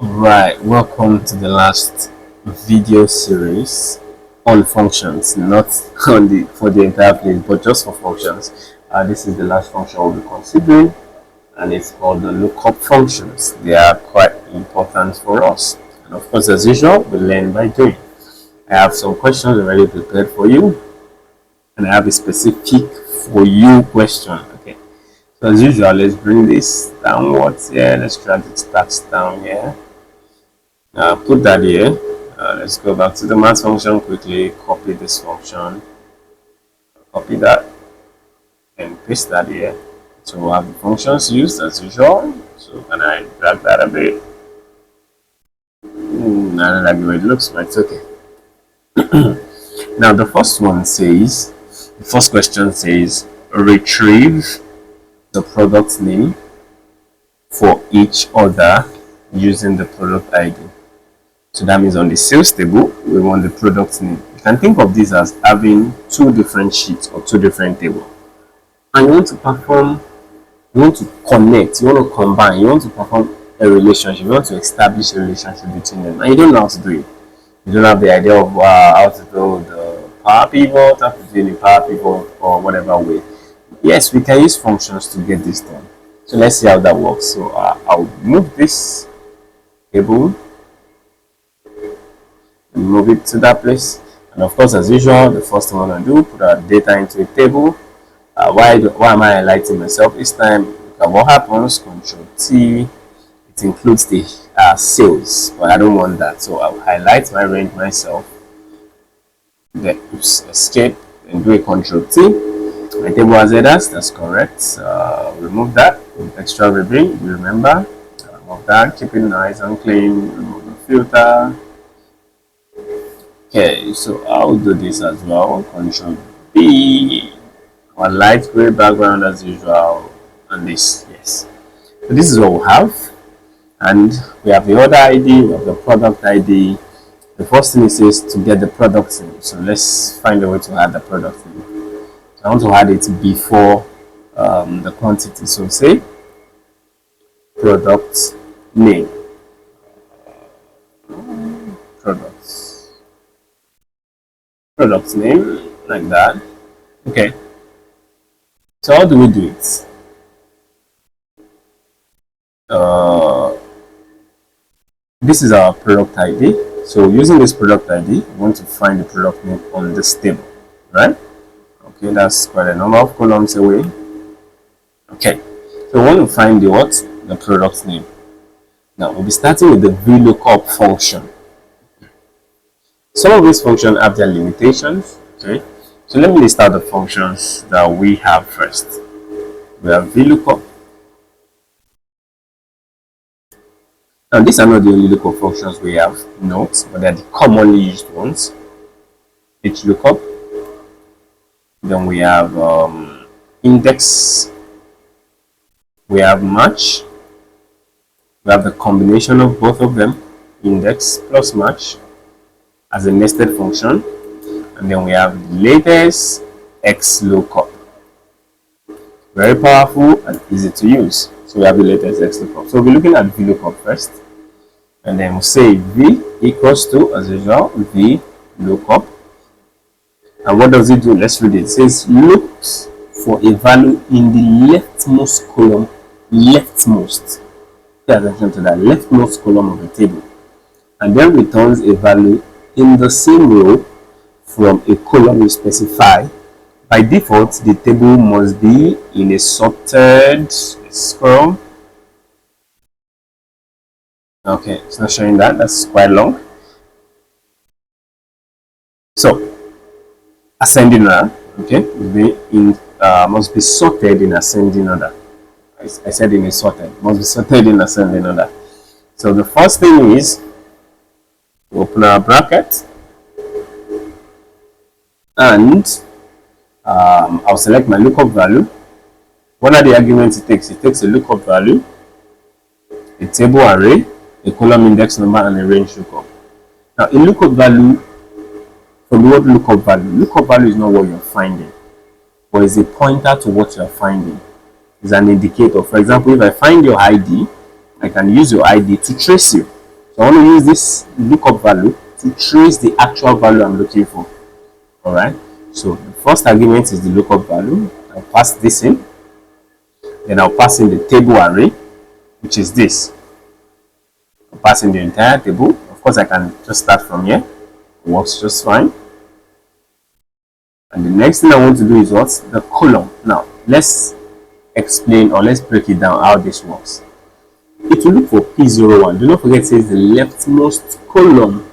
Right, welcome to the last video series on functions, not on the for the entire place, but just for functions. This is the last function we'll be considering, and it's called the lookup functions. They are quite important for us, and of course, as usual, we learn by doing. I have some questions already prepared for you, and I have a specific for you question. Okay, so as usual, let's bring this downwards here. Let's try to start down here. Put that here. Let's go back to the math function quickly. Copy this function. Copy that and paste that here. So we'll have the functions used as usual. So can I drag that a bit? I don't like the way it looks, but it's okay. Now the first question says retrieve the product name for each order using the product ID. So that means on the sales table, we want the product name. You can think of this as having two different sheets or two different tables. And you want to perform, you want to connect, you want to combine, you want to perform a relationship, you want to establish a relationship between them. And you don't know how to do it. You don't have the idea of how to do the power pivot, how to do the power pivot or whatever way. Yes, we can use functions to get this done. So let's see how that works. So I'll move this table, move it to that place, and of course, as usual, the first thing I'm going to do, put our data into a table. Why am I highlighting myself this time? Look at what happens. Control T, it includes the sales, but I don't want that, so I'll highlight my range myself, then escape and do a Control T. My table has headers, that's correct. Remove that with extra ribbon, you remember. Remove that, keep it nice and clean. Remove the filter. Okay, so I'll do this as well. Control B, our light gray background as usual, and this, yes. So this is what we have, and we have the order ID, we have the product ID. The first thing it says to get the product name. So let's find a way to add the product name. So I want to add it before the quantity. So say product name. Product name, like that. Okay, so how do we do it? This is our product ID. So using this product ID, we want to find the product name on this table, right? Okay, that's quite a number of columns away. Okay, so we want to find the product name. Now we'll be starting with the VLOOKUP function. Some of these functions have their limitations. Okay, so let me list out the functions that we have first. We have VLOOKUP. Now these are not the only lookup functions we have, note, but they're the commonly used ones. HLOOKUP. Then we have index. We have match. We have the combination of both of them, index plus match, as a nested function. And then we have the latest XLOOKUP. Very powerful and easy to use. So we have the latest XLOOKUP. So we'll be looking at VLOOKUP first. And then we'll say V equals to, as usual, VLOOKUP. And what does it do? Let's read it. It says looks for a value in the leftmost column. Leftmost. Pay attention to that. Leftmost column of the table. And then returns a value in the same row from a column you specify. By default, the table must be in a sorted scroll. Okay, it's not showing that. That's quite long. So, ascending order. Okay, must be sorted in ascending order. I said in a sorted. Must be sorted in ascending order. So the first thing is open our bracket, and I'll select my lookup value. What are the arguments it takes? It takes a lookup value, a table array, a column index number, and a range lookup. Now, a lookup value, from the word lookup value is not what you're finding, but it's a pointer to what you're finding. It's an indicator. For example, if I find your ID, I can use your ID to trace you. So I want to use this lookup value to trace the actual value I'm looking for. Alright, so the first argument is the lookup value. I'll pass this in, then I'll pass in the table array, which is this. I'll pass in the entire table. Of course, I can just start from here. It works just fine. And the next thing I want to do is what? The column. Now, let's explain, or let's break it down how this works. It will look for P01. Do not forget it says the leftmost column.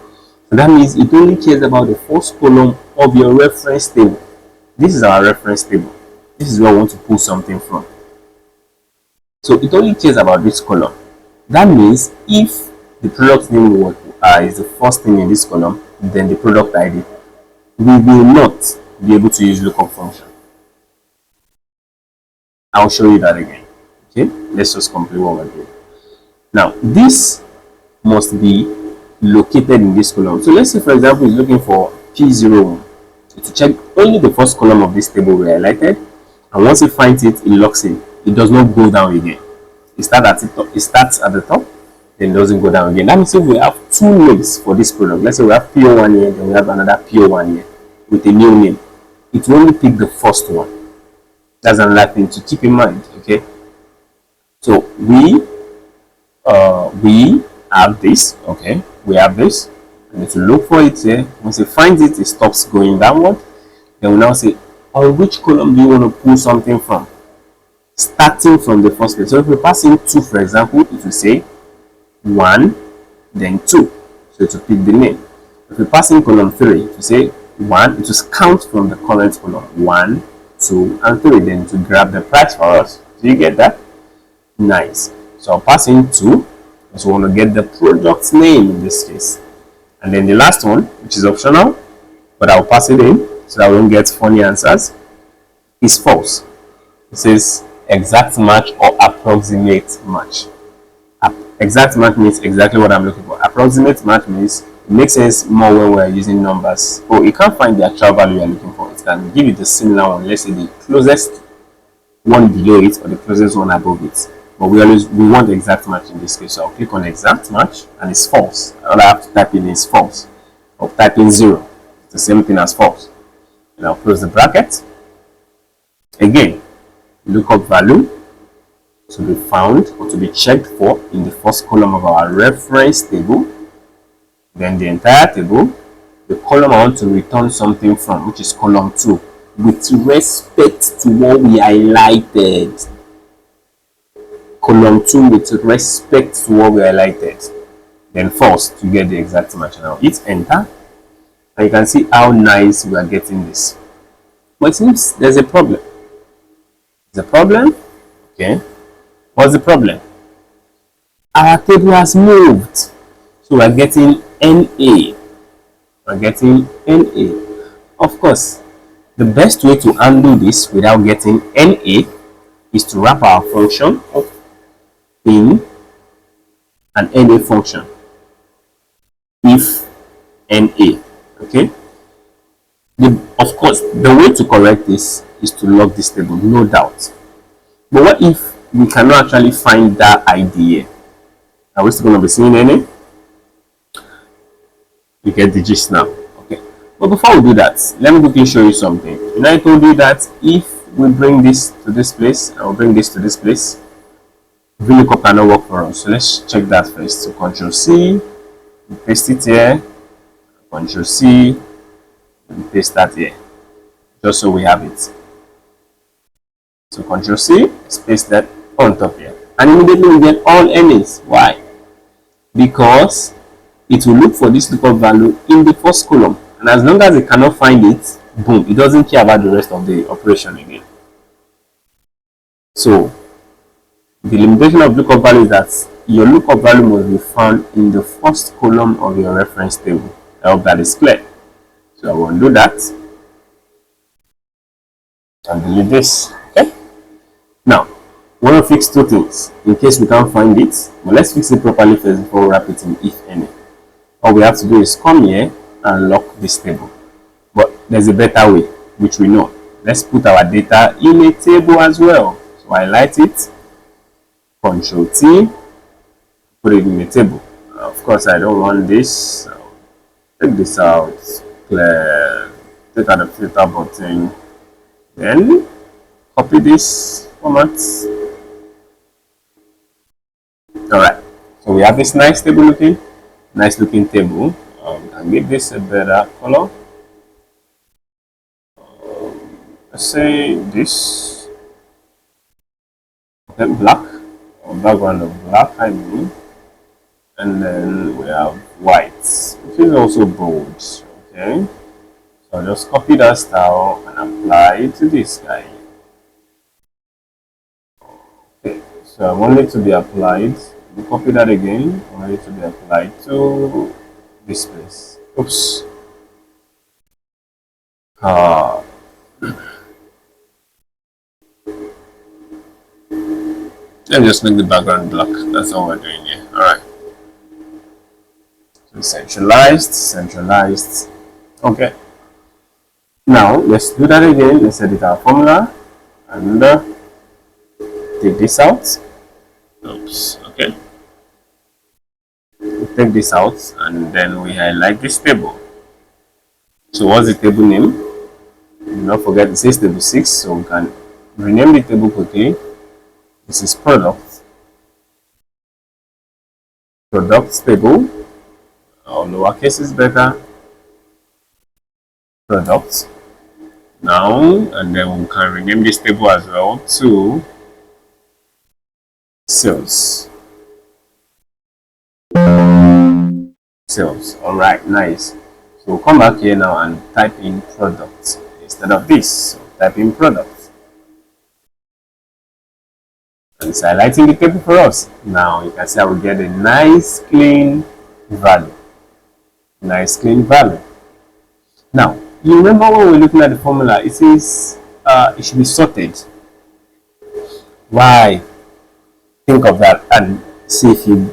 So that means it only cares about the first column of your reference table. This is our reference table. This is where we want to pull something from. So it only cares about this column. That means if the product name is the first thing in this column, then the product ID, we will not be able to use lookup function. I'll show you that again. Okay, let's just complete what we're doing. Now, this must be located in this column. So let's say, for example, it's looking for P01. So to check only the first column of this table we highlighted, and once it finds it, it locks in. It does not go down again. It starts at the top, then it doesn't go down again. That means if we have two names for this product, let's say we have P01 here, then we have another P01 here with a new name, it will only pick the first one. That's another thing to keep in mind. Okay, so we have this. Okay, we have this. We need to look for it here. Once it finds it, it stops going downward. Then we now say, on which column do you want to pull something from? Starting from the first place. So if we pass in 2, for example, it will say 1, then 2. So it will pick the name. If we pass in column 3, it will say 1. It will count from the current column 1, 2, and 3. Then to grab the price for us. Do you get that? Nice. So I'll pass in 2. So we want to get the product name in this case. And then the last one, which is optional, but I'll pass it in so that we won't get funny answers, is false. It says exact match or approximate match. Exact match means exactly what I'm looking for. Approximate match means it makes sense more when we're using numbers. Oh, you can't find the actual value you're looking for. It can give you the similar one. Let's say the closest one below it or the closest one above it. But we want exact match in this case. So I'll click on exact match and it's false. All I have to type in is false. I'll type in 0. It's the same thing as false. And I'll close the bracket. Again, lookup value to be found or to be checked for in the first column of our reference table. Then the entire table, the column I want to return something from, which is column 2, with respect to what we highlighted. Column 2 with respect to what we highlighted. Then false to get the exact match. Now hit enter, and you can see how nice we are getting this. But it seems there's a problem. There's a problem. Okay. What's the problem? Our table has moved. So we're getting NA. We're getting NA. Of course, the best way to undo this without getting NA is to wrap our function up in an NA function. If NA. Okay. Of course, the way to correct this is to lock this table, no doubt. But what if we cannot actually find that ID? Are we still going to be seeing NA? You get the gist now. Okay. But before we do that, let me quickly show you something. And I told you that if we bring this to this place and we bring this to this place, VLOOKUP cannot work for us. So let's check that first. So Ctrl C, paste it here. Ctrl C, and paste that here. Just so we have it. So Ctrl C, paste that on top here. And immediately we get all NAs. Why? Because it will look for this lookup value in the first column. And as long as it cannot find it, boom, it doesn't care about the rest of the operation again. So the limitation of lookup value is that your lookup value must be found in the first column of your reference table. I hope that is clear. So I will undo that and delete this. Okay. Now, we want to fix two things in case we can't find it. But let's fix it properly first before we wrap it in if any. All we have to do is come here and lock this table. But there's a better way, which we know. Let's put our data in a table as well. So highlight it, Ctrl T, put it in a table. Of course, I don't want this. So take this out. Clear. Take out the filter button. Then copy this format. Alright. So we have this nice looking table. Can give this a better color. Let's say this. Okay, black. Or background of black, I mean. And then we have white, which is also bold. Okay. So I'll just copy that style and apply it to this guy. Okay. So I want it to be applied. We copy that again. I want it to be applied to this place. Oops. Let me just make the background black. That's all we're doing here. Alright. So centralized. Okay. Now let's do that again. Let's edit our formula and take this out. Oops. Okay. We take this out and then we highlight this table. So what's the table name? Do not forget it says table 6, so we can rename the table quickly. This is product table, or lowercase is better. Product. Now, and then we can rename this table as well to sales. Alright, nice. So we'll come back here now and type in product instead of this. So type in product. And it's highlighting the table for us. Now you can see I will get a nice clean value. Now, you remember when we were looking at the formula, it says it should be sorted. Why? Think of that and see if you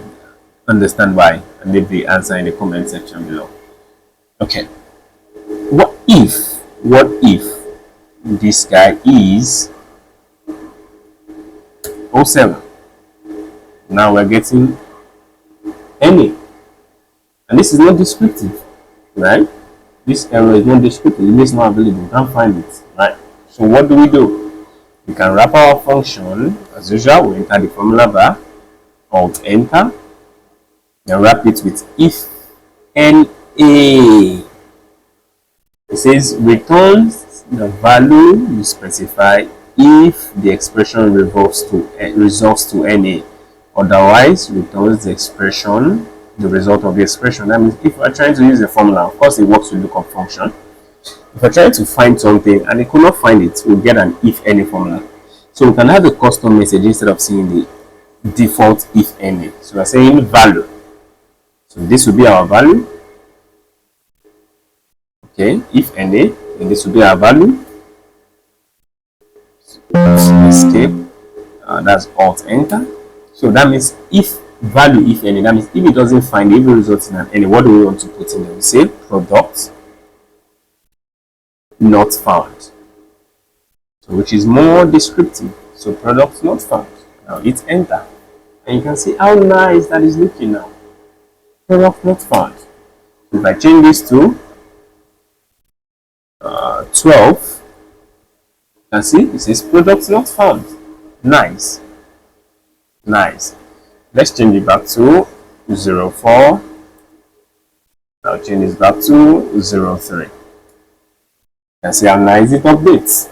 understand why, and leave the answer in the comment section below. Okay. What if this guy is 07? Now we're getting any, and this is not descriptive, right? This error is not descriptive. It is not available. You can't find it, right? So what do? We can wrap our function as usual. We enter the formula bar, Alt Enter, and wrap it with if NA. It says returns the value you specify if the expression resolves to NA. Otherwise, returns the expression, the result of the expression. That means if we're trying to use a formula, of course it works with lookup function. If we're trying to find something and it could not find it, we'll get an if any formula. So we can have a custom message instead of seeing the default if any. So we're saying value. So this will be our value. Okay, if any, and this will be our value. Escape. That's Alt Enter. So that means if value if any, that means if it doesn't find, if it results in an any, what do we want to put in there? We say product not found, so which is more descriptive. So product not found. Now hit enter and you can see how nice that is looking now. Product not found. If I change this to 12, you can see it says product not found. Nice. Let's change it back to 04. Now change this back to 03. You can see how nice it updates.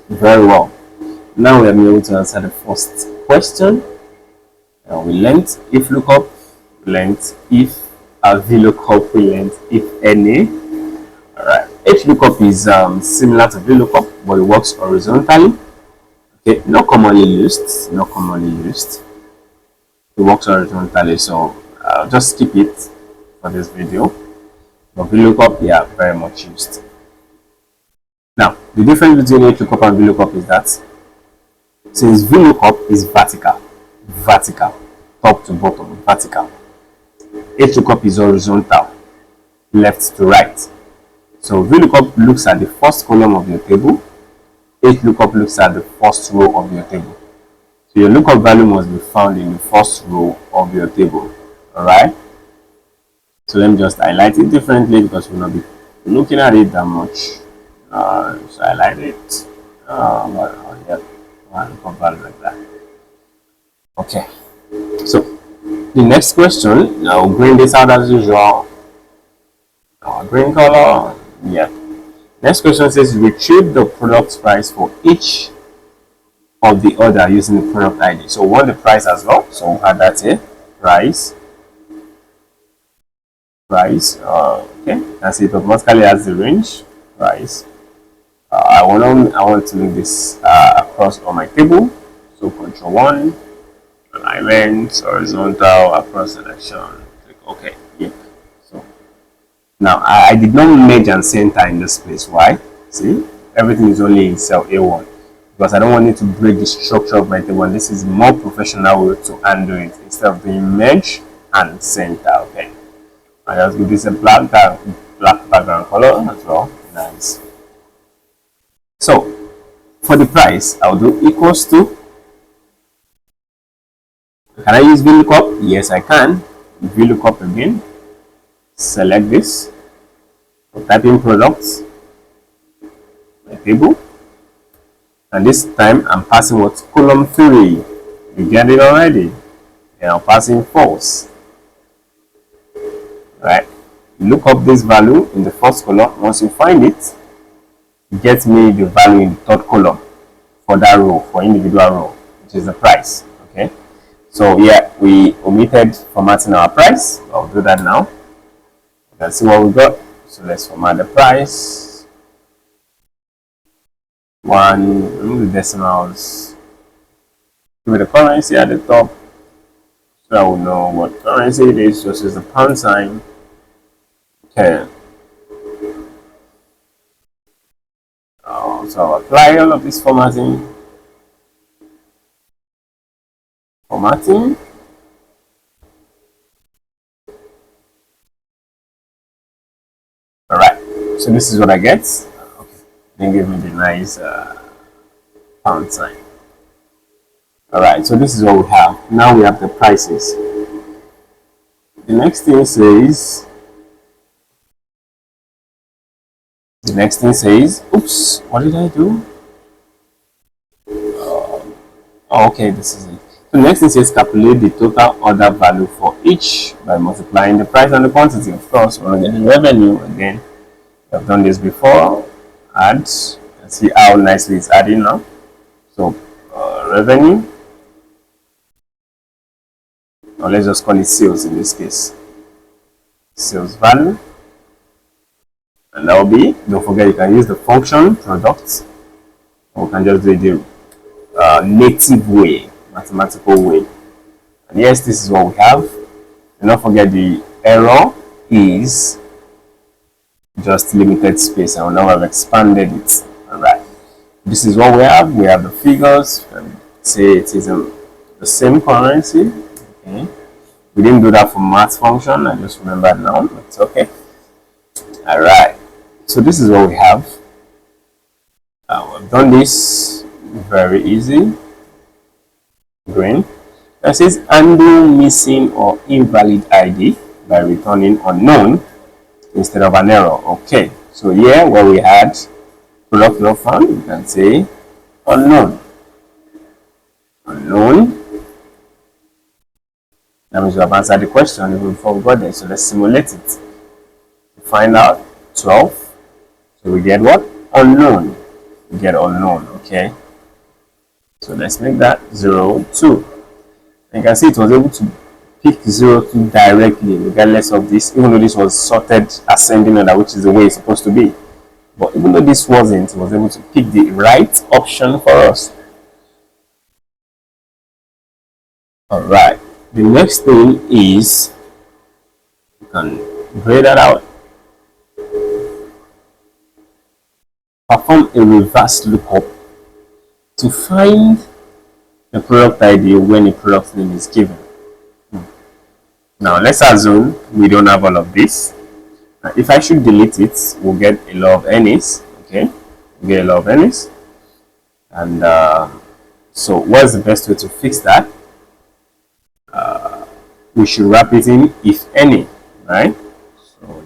Very well. Now we are able to answer the first question. Now we learned if lookup, we learned if VLOOKUP, we learned if any. Alright. HLOOKUP is similar to VLOOKUP, but it works horizontally. Okay, not commonly used. It works horizontally, so I'll just skip it for this video. But VLOOKUP, yeah, very much used. Now, the difference between HLOOKUP and VLOOKUP is that since VLOOKUP is vertical, top to bottom, vertical, HLOOKUP is horizontal, left to right. So VLOOKUP looks at the first column of your table, HLOOKUP looks at the first row of your table. So your lookup value must be found in the first row of your table. Alright? So let me just highlight it differently because we'll not be looking at it that much. So highlight it. Yeah, lookup value like that. Okay. So the next question, now green this out as usual. Green color. Yeah. Next question says retrieve the product price for each of the order using the product ID. So we want the price as well. So we'll add that here. Price. Okay. And see it automatically has the range. Price. I want to make this across all my table. So Control 1, alignment, horizontal, across selection. Click OK. Yep. So now I did not merge and center in this place. Why? See, everything is only in cell A1 because I don't want it to break the structure of my table. And this is more professional way to handle it instead of doing merge and center. Okay. I just give this a black background color as well. Nice. So for the price, I'll do equals to. Can I use VLOOKUP? Yes, I can. VLOOKUP again. Select this. Type in products. My table. And this time I'm passing what? Column 3. You get it already. And I'm passing false. Right. Look up this value in the first column. Once you find it, get me the value in the third column for that row, for individual row, which is the price. Okay. So yeah, we omitted formatting our price. I'll do that now. You can see what we got. So let's format the price. Remove the decimals. Give it the currency at the top. So I will know what currency it is. Just use the pound sign. Okay. So I'll apply all of this formatting. Alright, so this is what I get. Okay, then give me the nice pound sign. Alright, so this is what we have. Now we have the prices. The next thing says, oops, what did I do? Okay, this is it. So next thing says calculate the total order value for each by multiplying the price and the quantity. Of course, we're going to get the revenue again. I've done this before. Add, and see how nicely it's adding now. So revenue, or let's just call it sales in this case. Sales value, and that will be. Don't forget you can use the function product, or we can just do it the native way, mathematical way. And yes, this is what we have. Do not forget the error is just limited space, and now I've expanded it. Alright, this is what we have. We have the figures. Say it is the same currency. Okay, we didn't do that for math function. I just remembered now. It's okay. Alright, so this is what we have. We've done this very easy. Green. That says undo missing or invalid ID by returning unknown instead of an error. Okay, so here where we had product not found, you can say unknown. That means we have answered the question even before we got there. So let's simulate it. To find out 12. So we get what? Unknown. We get unknown. Okay. So let's make that 0, 2. And you can see it was able to pick 0, 2 directly, regardless of this, even though this was sorted ascending order, which is the way it's supposed to be. But even though this wasn't, it was able to pick the right option for us. Alright, the next thing is, you can grade that out. Perform a reverse lookup to find the product ID when a product name is given. Now let's assume we don't have all of this. If I should delete it, we'll get a lot of NAs. Okay, we'll get a lot of NAs. And so what's the best way to fix that? We should wrap it in if any, right?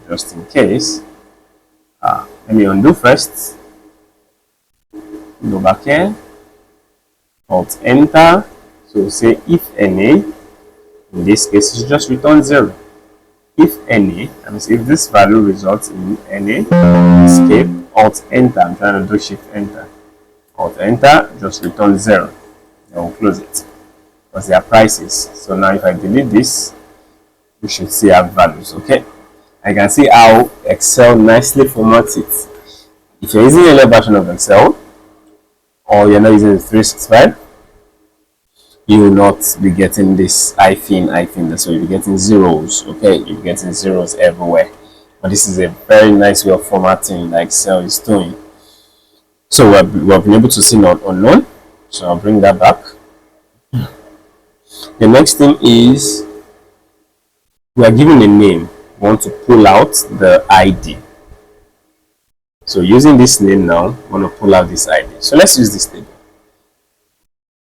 just in case. Let me undo first. Go back here. Alt enter. So say if any. In this case, it's just return 0. If any, that means if this value results in any, escape, alt enter. I'm trying to do shift enter. Alt enter, just return 0. Then we'll close it because they are prices. So now if I delete this, we should see our values. Okay, I can see how Excel nicely formats it. If you're using any version of Excel or you're not using the 365, you will not be getting this hyphen. So you'll be getting zeros. Okay, you'll be getting zeros everywhere. But this is a very nice way of formatting that Excel is doing. So we've been able to see not unknown. So I'll bring that back. The next thing is we are given a name. We want to pull out the ID. So using this name now, we want to pull out this ID. So let's use this table.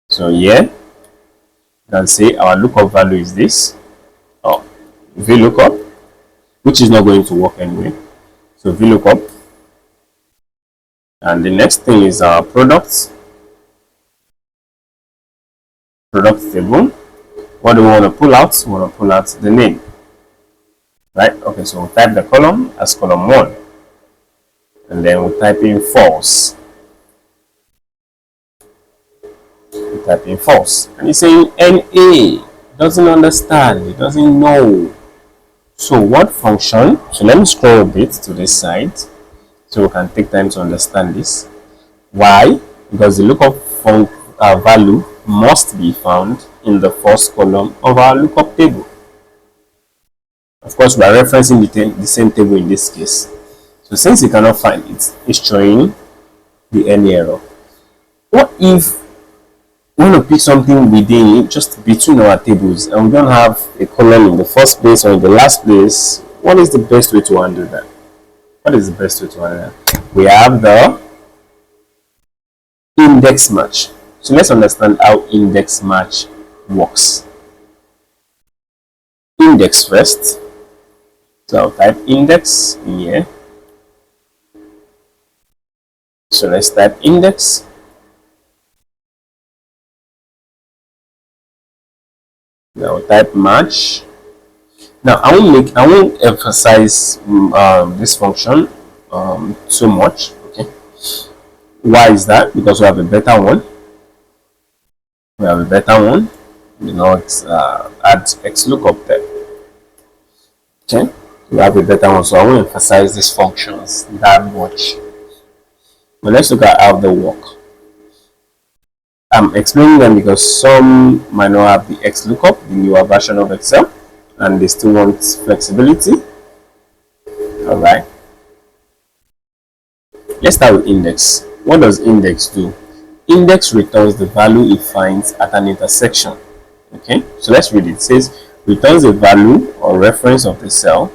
So here, you can say our lookup value is this. VLOOKUP, which is not going to work anyway. So VLOOKUP. And the next thing is our product table. What do we want to pull out? We want to pull out the name. Right? Okay, so we'll type the column as column 1. And then we'll type in false. We'll type in false. And it's saying NA. Doesn't understand. It doesn't know. So what function? So let me scroll a bit to this side so we can take time to understand this. Why? Because the lookup value must be found in the first column of our lookup table. Of course, we are referencing the same table in this case. So since you cannot find it, it's showing the any error. What if we want to pick something within it, just between our tables, and we don't have a column in the first place or in the last place? What is the best way to handle that? What is the best way to handle that? We have the index match. So let's understand how index match works. Index first. So I'll type index in here. So let's type index. Now type match. Now I won't emphasize this function too much. Okay. Why is that? Because we have a better one. Do not add XLOOKUP there. Okay. We have a better one, so I won't emphasize these functions that much. But let's look at how they work. I'm explaining them because some might not have the XLOOKUP, the newer version of Excel, and they still want flexibility. Alright. Let's start with index. What does index do? Index returns the value it finds at an intersection. Okay, so let's read it. It says returns a value or reference of the cell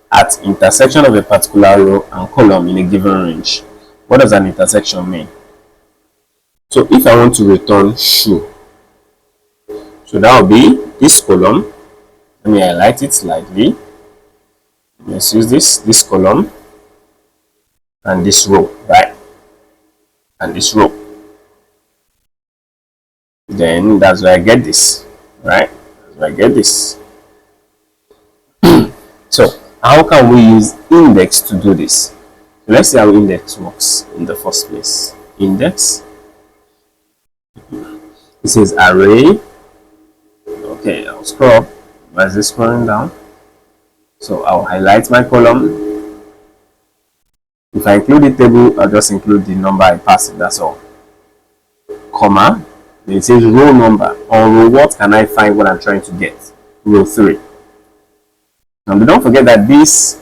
at intersection of a particular row and column in a given range. What does an intersection mean? So if I want to return shoe, so that will be this column. Let me highlight it slightly. Let's use this column and this row, right? And this row. Then that's where I get this, right? That's where I get this. So how can we use index to do this? So let's see how index works in the first place. Index. It says array. Okay, I'll scroll up. Why is this scrolling down? So I'll highlight my column. If I include the table, I'll just include the number I pass it. That's all. Comma. Then it says row number. On row what can I find what I'm trying to get? Row 3. Now don't forget that this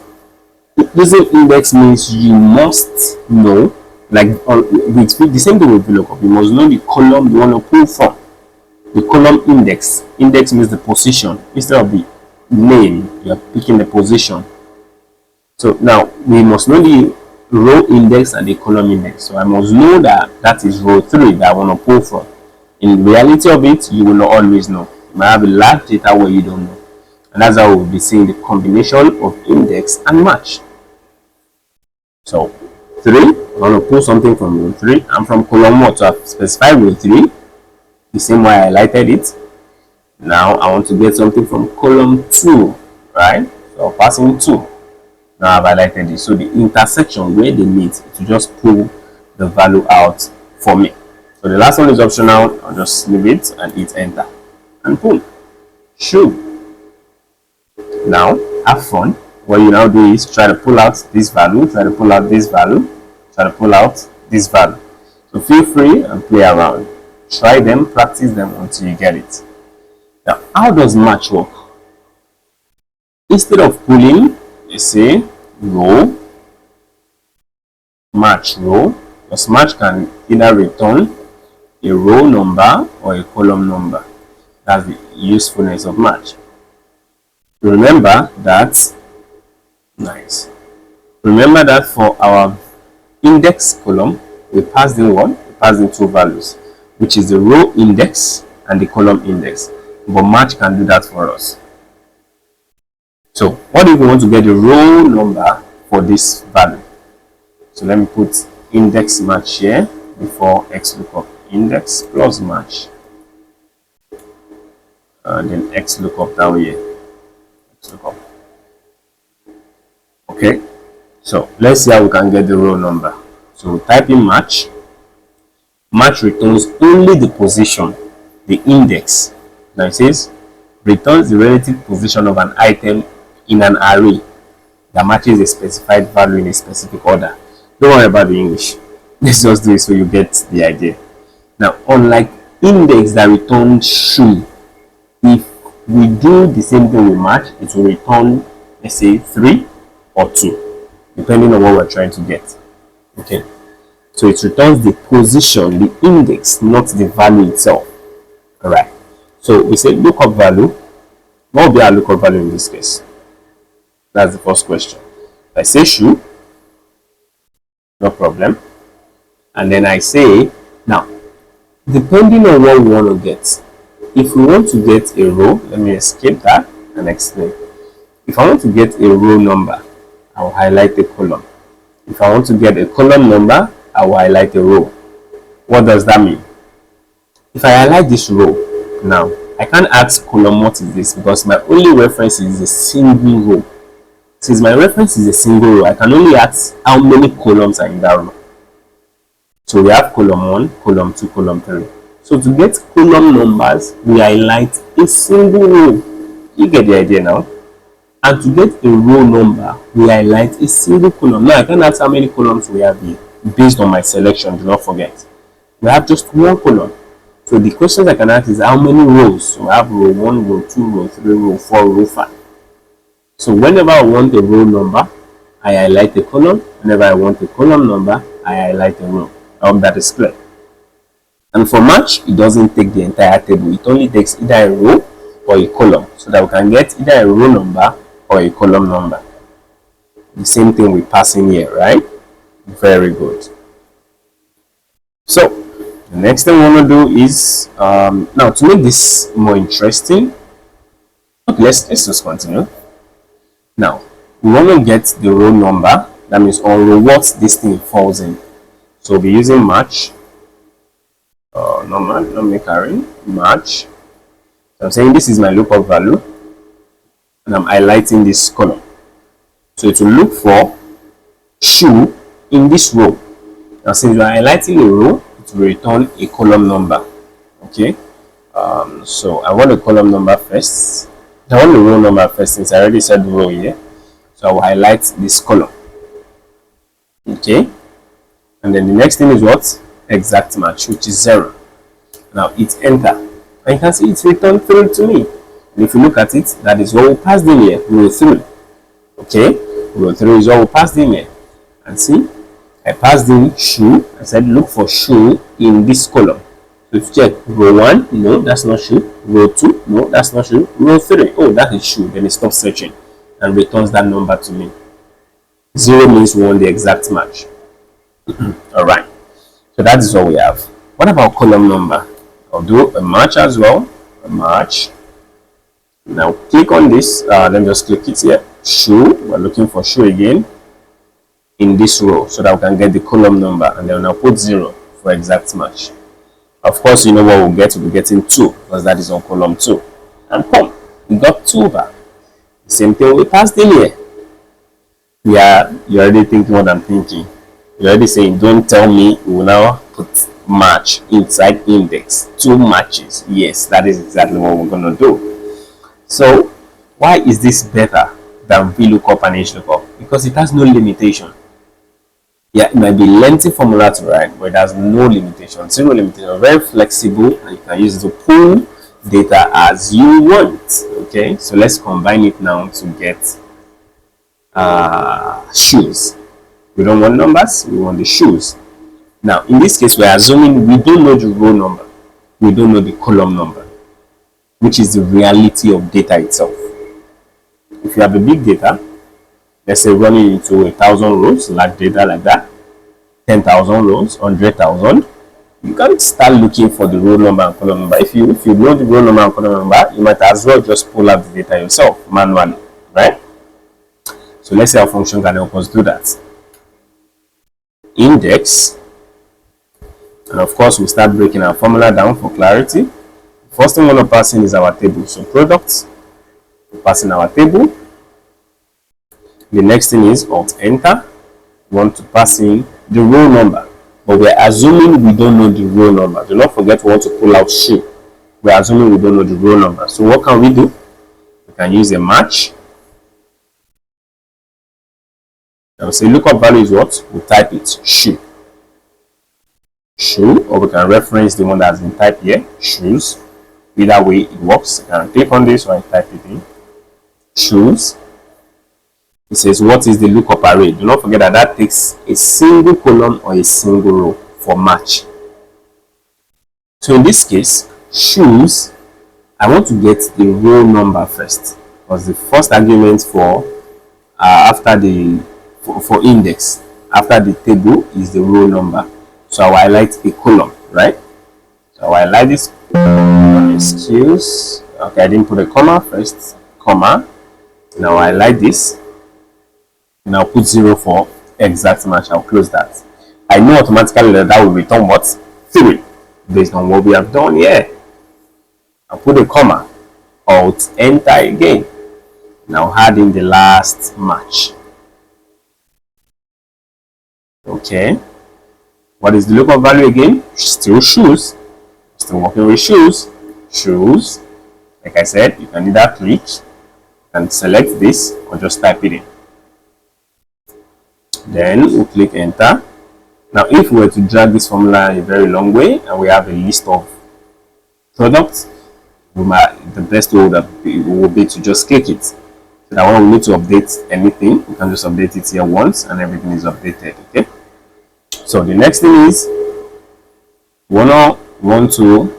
using index means you must know, like the same thing with VLOOKUP, you must know the column you want to pull from. The column index. Index means the position. Instead of the name, you are picking the position. So now we must know the row index and the column index. So I must know that that is row 3 that I want to pull from. In reality of it, you will not always know. You might have a large data where you don't know. And that's how we'll be seeing the combination of index and match. So 3, I want to pull something from row 3. I'm from column 1, so I've specified row 3, the same way I highlighted it. Now I want to get something from column 2, right? So passing 2. Now I've highlighted it. So the intersection where they meet to just pull the value out for me. So the last one is optional. I'll just leave it and hit enter. And boom. Shoe. Now have fun. What you now do is try to pull out this value, try to pull out this value, try to pull out this value. So feel free and play around. Try them, practice them until you get it. Now, how does match work? Instead of pulling, you say row, match row, because match can either return a row number or a column number. That's the usefulness of match. Remember that, nice. Remember that for our index column, we passed in what? We passed in 2 values, which is the row index and the column index. But match can do that for us. So what if we want to get the row number for this value? So let me put index match here before XLOOKUP. Index plus match. And then XLOOKUP down here. XLOOKUP. Okay. So let's see how we can get the row number. So type in match. Match returns only the position, the index. Now it says returns the relative position of an item in an array that matches a specified value in a specific order. Don't worry about the English. Let's just do it so you get the idea. Now, unlike index that returns shoe, if we do the same thing with match, it will return, let's say, 3 or 2, depending on what we're trying to get. Okay. So it returns the position, the index, not the value itself. All right. So we say lookup value. What will be our lookup value in this case? That's the first question. I say shoe, no problem. And then I say, now, depending on what we want to get, if we want to get a row, let me escape that and explain. If I want to get a row number, I will highlight the column. If I want to get a column number, I will highlight a row. What does that mean? If I highlight this row, now, I can't ask column what is this because my only reference is a single row. Since my reference is a single row, I can only ask how many columns are in that row. So we have column 1, column 2, column 3. So to get column numbers, we highlight a single row. You get the idea now? And to get a row number, we highlight a single column. Now I can ask how many columns we have here based on my selection. Do not forget. We have just 1 column. So the questions I can ask is how many rows? So I have row 1, row 2, row 3, row 4, row 5. So whenever I want a row number, I highlight a column. Whenever I want a column number, I highlight a row. I hope that is clear. And for match, it doesn't take the entire table. It only takes either a row or a column, so that we can get either a row number or a column number. The same thing we pass in here, right? Very good. So the next thing we want to do is now to make this more interesting. Okay, let's just continue. Now we want to get the row number. That means on row what this thing falls in. So we'll be using match. Not carrying match. So I'm saying this is my lookup value, and I'm highlighting this column. So it will look for shoe in this row. Now since we are highlighting a row, it will return a column number. Okay. So I want a column number first. I want the row number first since I already said row here. So I will highlight this column. Okay. And then the next thing is what? Exact match, which is 0. Now hit enter. And you can see it's returned 3 to me. And if you look at it, that is what we passed in here, row 3. Okay, row 3 is what we passed in here. And see, I passed in shoe. I said look for shoe in this column. So to check row 1, no, that's not shoe. Row 2, no, that's not shoe. Row 3, oh, that is shoe. Then it stops searching and returns that number to me. 0 means we want the exact match. Alright, so that is what we have. What about column number? I'll do a match as well. A match. Now click on this. Let me just click it here. Shoe. We're looking for shoe again in this row so that we can get the column number, and then I'll put 0 for exact match. Of course, you know what we'll get? We'll be getting 2 because that is on column 2. And boom, we got 2 back. The same thing we passed in here. Yeah, you're already thinking what I'm thinking. You're already saying, don't tell me we will now put match inside index. 2 matches. Yes, that is exactly what we're going to do. So, why is this better than VLOOKUP and HLOOKUP? Because it has no limitation. Yeah, it might be lengthy formula to write, but it has no limitation. Zero limitation. Very flexible, and you can use it to pull data as you want. Okay, so let's combine it now to get shoes. We don't want numbers, we want the shoes. Now, in this case, we're assuming we don't know the row number, we don't know the column number, which is the reality of data itself. If you have a big data, let's say running into 1,000 rows, large data like that, 10,000 rows, 100,000, you can start looking for the row number and column number. If you know the row number and column number, you might as well just pull out the data yourself manually, right? So let's say our function can help us do that. Index, and of course we start breaking our formula down for clarity. First thing we want to pass in is our table. So products, we pass in our table. The next thing is Alt Enter. We want to pass in the row number, but we're assuming we don't know the row number. Do not forget we want to pull out shoe. We're assuming we don't know the row number. So what can we do? We can use a match. I will say lookup value is what? We type it shoe. Shoe, or we can reference the one that has been typed here, shoes. Either way it works. I can click on this or I type it in. Shoes. It says what is the lookup array. Do not forget that that takes a single column or a single row for match. So in this case, shoes, I want to get the row number first, because the first argument for for index after the table is the row number. So I will highlight a column, right? So I will highlight this. Excuse. Okay, I didn't put a comma first. Comma. Now I highlight this. And I'll put 0 for exact match. I'll close that. I know automatically that that will return what? 3 based on what we have done here. I'll put a comma. Alt Enter again. Now add in the last match. Okay. What is the lookup value again? Still shoes. Still working with shoes. Shoes. Like I said, you can either click and select this or just type it in. Then we'll click enter. Now if we were to drag this formula a very long way and we have a list of products, the best way would be to just click it. So that when we need to update anything, we can just update it here once and everything is updated. Okay. So the next thing is we want to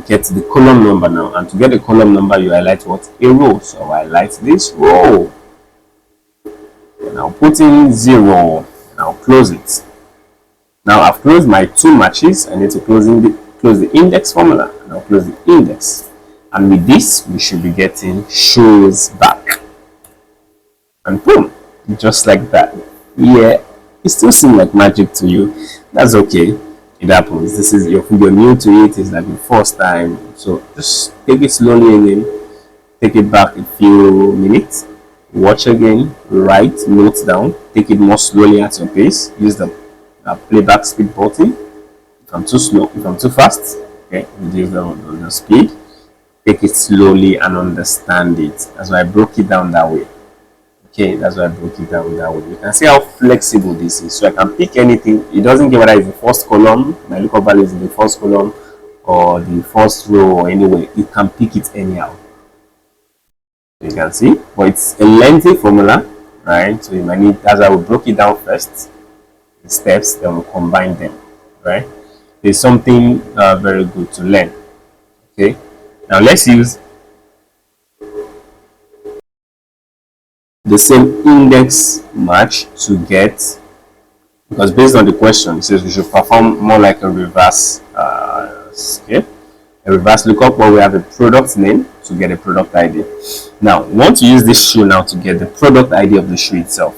get the column number now, and to get the column number you highlight what? A row. So I highlight this row and I'll put in 0 and I'll close it. Now I've closed my 2 matches. I need to close the index formula, and I'll close the index, and with this we should be getting shoes back, and boom, just like that. Yeah, it still seems like magic to you. That's okay, it happens. This is you're new to it, it's like the first time, so just take it slowly again, take it back a few minutes, watch again, write notes down, take it more slowly at your pace, use the playback speed button. If I'm too slow, if I'm too fast, okay, reduce the speed, take it slowly and understand it. That's why I broke it down that way. Okay, that's why I broke it down that way. You can see how flexible this is. So I can pick anything. It doesn't care whether it's the first column, my lookup value is in the first column, or the first row, or anyway. You can pick it anyhow. You can see, but it's a lengthy formula, right? So you might need, as I will broke it down first, the steps, then we'll combine them, right? There's something very good to learn. Okay, now let's use the same index match to get, because based on the question it says we should perform more like a reverse a reverse lookup, where we have a product name to get a product ID. Now, we want to use this shoe now to get the product ID of the shoe itself.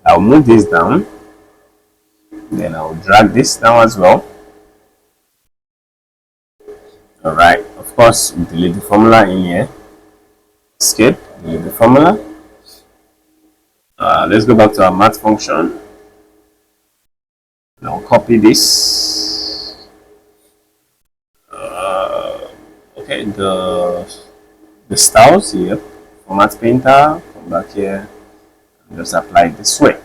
I'll move this down, then I'll drag this down as well. Alright, of course, we delete the formula in here. Escape, delete the formula. Let's go back to our math function. Now copy this. Okay, the styles here. Format painter, come back here, and just apply it this way.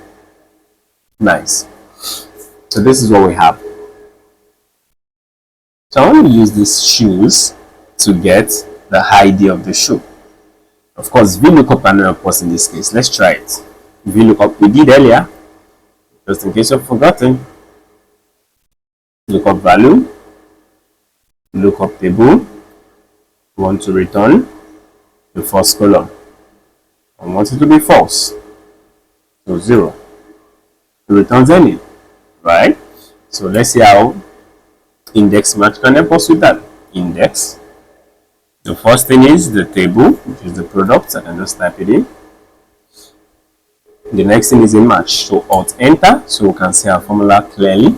Nice. So this is what we have. So I want to use these shoes to get the ID of the shoe. Of course, VLOOKUP and of course in this case. Let's try it. VLOOKUP we did earlier, just in case you've forgotten. Lookup value, lookup table. We want to return the first column. I want it to be false, so 0. It returns any, right? So let's see how index match can help us with that. Index. The first thing is the table, which is the product. I can just type it in. The next thing is a match. So Alt Enter, so we can see our formula clearly.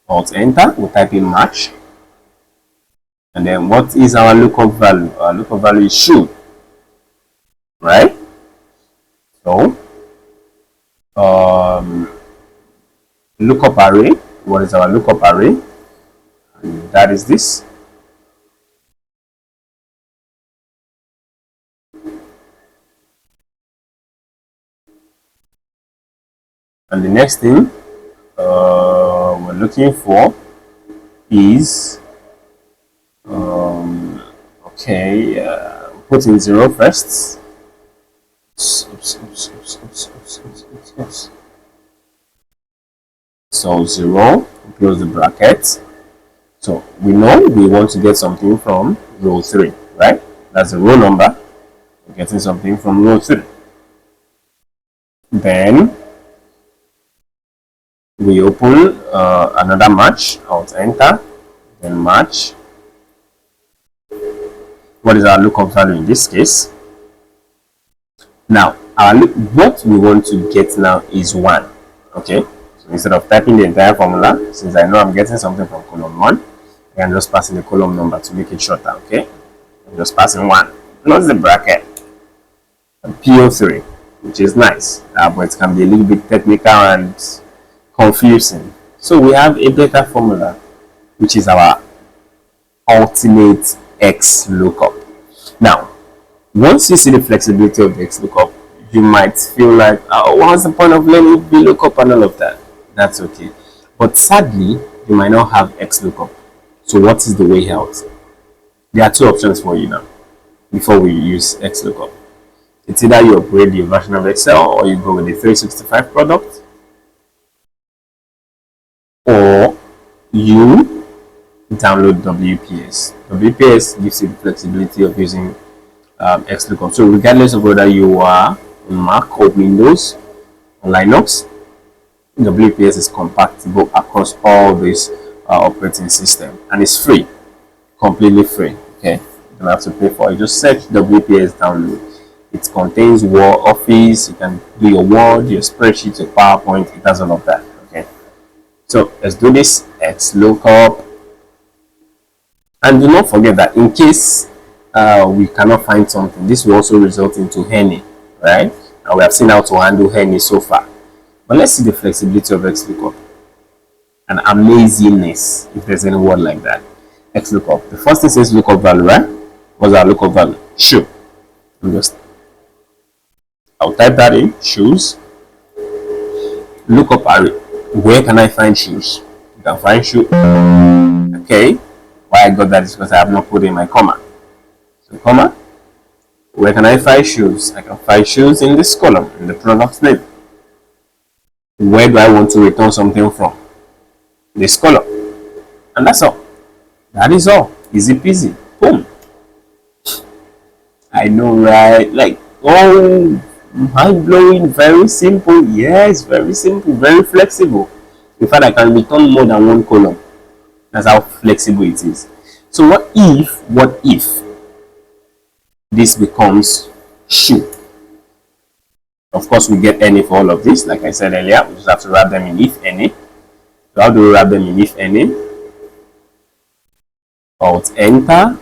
Alt Enter, we type in match. And then what is our lookup value? Our lookup value is shoe, right? So lookup array. What is our lookup array? And that is this. And the next thing we're looking for is put in 0 first. So 0, close the bracket. So we know we want to get something from row 3, right? That's the row number. We're getting something from row 3. Then we open another match. Alt Enter, then match. What is our lookup value in this case? Now, what we want to get now is 1. Okay, so instead of typing the entire formula, since I know I'm getting something from column 1, I can just pass in the column number to make it shorter. Okay, I'm just passing 1. Close the bracket. PO3, which is nice, but it can be a little bit technical and confusing. So we have a better formula, which is our ultimate XLOOKUP. Now, once you see the flexibility of the XLOOKUP, you might feel like, oh, what's the point of learning VLOOKUP and all of that? That's okay. But sadly, you might not have XLOOKUP. So what is the way out? There are 2 options for you now before we use XLOOKUP. It's either you upgrade your version of Excel or you go with the 365 product, or you download WPS. WPS gives you the flexibility of using XLOOKUP. So regardless of whether you are on Mac or Windows or Linux, WPS is compatible across all these operating systems, and it's free, completely free. Okay, you don't have to pay for it. Just search WPS download. It contains Word, Office. You can do your Word, your spreadsheet, your PowerPoint. It does all of that. Okay, so let's do this. XLOOKUP. And do not forget that in case we cannot find something, this will also result into any, right? And we have seen how to handle any so far. But let's see the flexibility of XLOOKUP and amazingness, if there's any word like that. XLOOKUP. The first thing says lookup value, right? What's our lookup value? Shoe. I'll type that in. Shoes. Lookup array. Where can I find shoes? You can find shoe. Okay. Why I got that is because I have not put in my comma. So comma. Where can I find shoes? I can find shoes in this column, in the product name. Where do I want to return something from? This column. And that's all. That is all. Easy peasy. Boom. I know, right? Like, oh, mind-blowing, very simple. Yes, very simple, very flexible. In fact, I can return more than one column. That's how flexible it is. So what if this becomes shoe. Of course, we get any for all of this. Like I said earlier, we just have to wrap them in if any. So how do we wrap them in if any? Alt enter.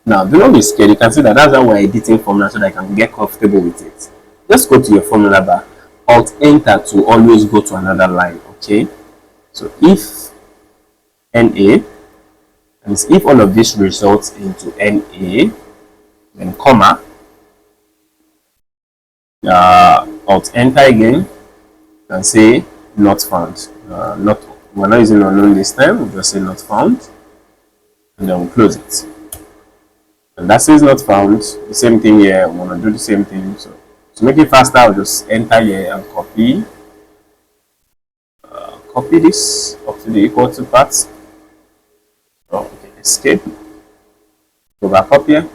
Now, do not be scared. You can see that that's how we're editing formula so that I can get comfortable with it. Just go to your formula bar. Alt enter to always go to another line. Okay. So if NA, and if all of this results into NA, then comma, alt enter again, and say not found. We're not using unknown this time. We'll just say not found, and then we'll close it. And that says not found. The same thing here. We want to do the same thing. So to make it faster, I'll just enter here and copy. Copy this up to the equal to parts. Oh, okay. Escape. Go back up here.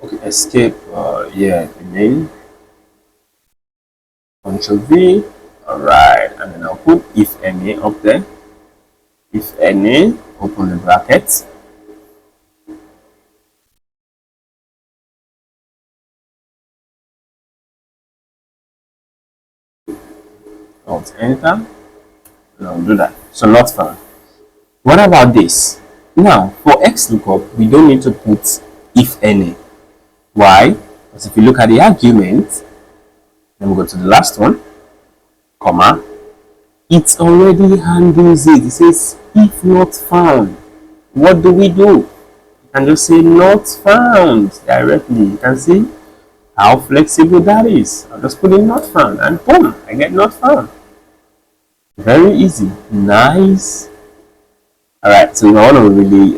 Okay, escape. Yeah, the main. Control V. Alright, and then I'll put if any up there. If any, open the bracket. Alt enter. And I'll do that. So not found. What about this? Now, for XLOOKUP, we don't need to put if any. Why? Because if you look at the argument, then we go to the last one, comma, it already handles it. It says if not found. What do? You can just say not found directly. You can see how flexible that is. I'll just put in not found and boom, I get not found. Very easy. Nice. Alright, so you want to really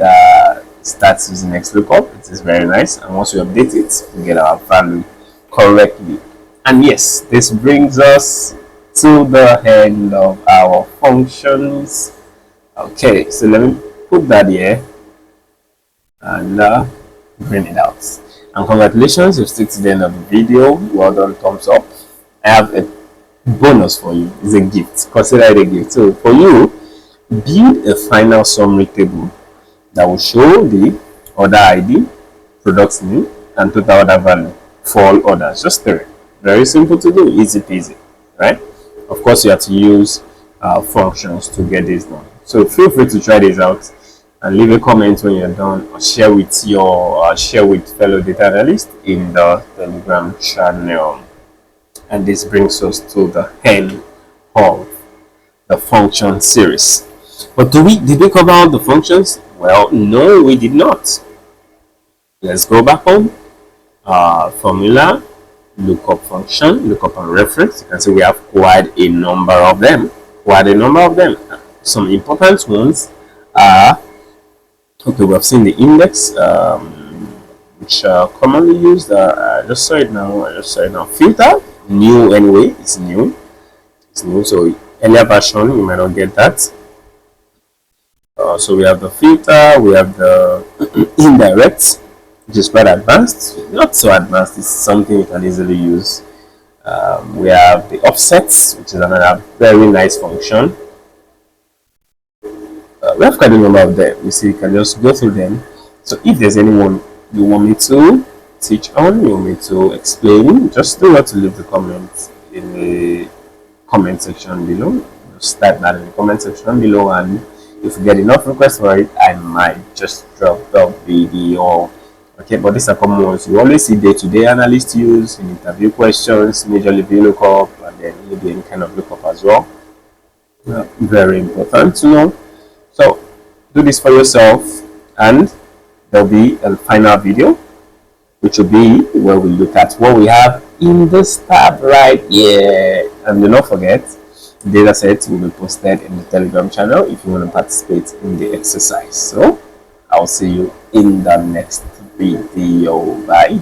start using XLOOKUP. It is very nice, and once we update it, we get our value correctly. And yes, this brings us to the end of our functions. Okay, so let me put that here and bring it out. And congratulations, you've stick to the end of the video. Well done, thumbs up. I have a bonus for you. It's a gift. Consider it a gift. So for you, build a final summary table that will show the order ID, products name, and total order value for all orders. Just 3. Very simple to do, easy peasy, right? Of course, you have to use functions to get this done. So feel free to try this out and leave a comment when you're done, or share with fellow data analysts in the Telegram channel. And this brings us to the end of the function series. But did we cover all the functions? Well, no, we did not. Let's go back home. Formula, lookup function, lookup and reference. You can see we have quite a number of them. Some important ones are, okay, we have seen the index, which are commonly used. I just saw it now. Filter, new anyway. It's new. So earlier version, you might not get that. So we have the filter, we have the indirect, which is quite advanced. Not so advanced, it's something you can easily use. We have the offsets, which is another very nice function. We have quite a number of them. You see, you can just go through them. So if there's anyone you want me to teach on, you want me to explain, just do not to leave the comments in the comment section below. Just type that in the comment section below, and if we get enough requests for it, I might just drop the video. Okay, but these are common ones you always see day-to-day analysts use in interview questions, majorly VLOOKUP, and then maybe any kind of lookup as well. Very important to know. So do this for yourself, and there'll be a final video, which will be where we look at what we have in this tab right here. And do not forget, data sets will be posted in the Telegram channel if you want to participate in the exercise. So I'll see you in the next video. Bye.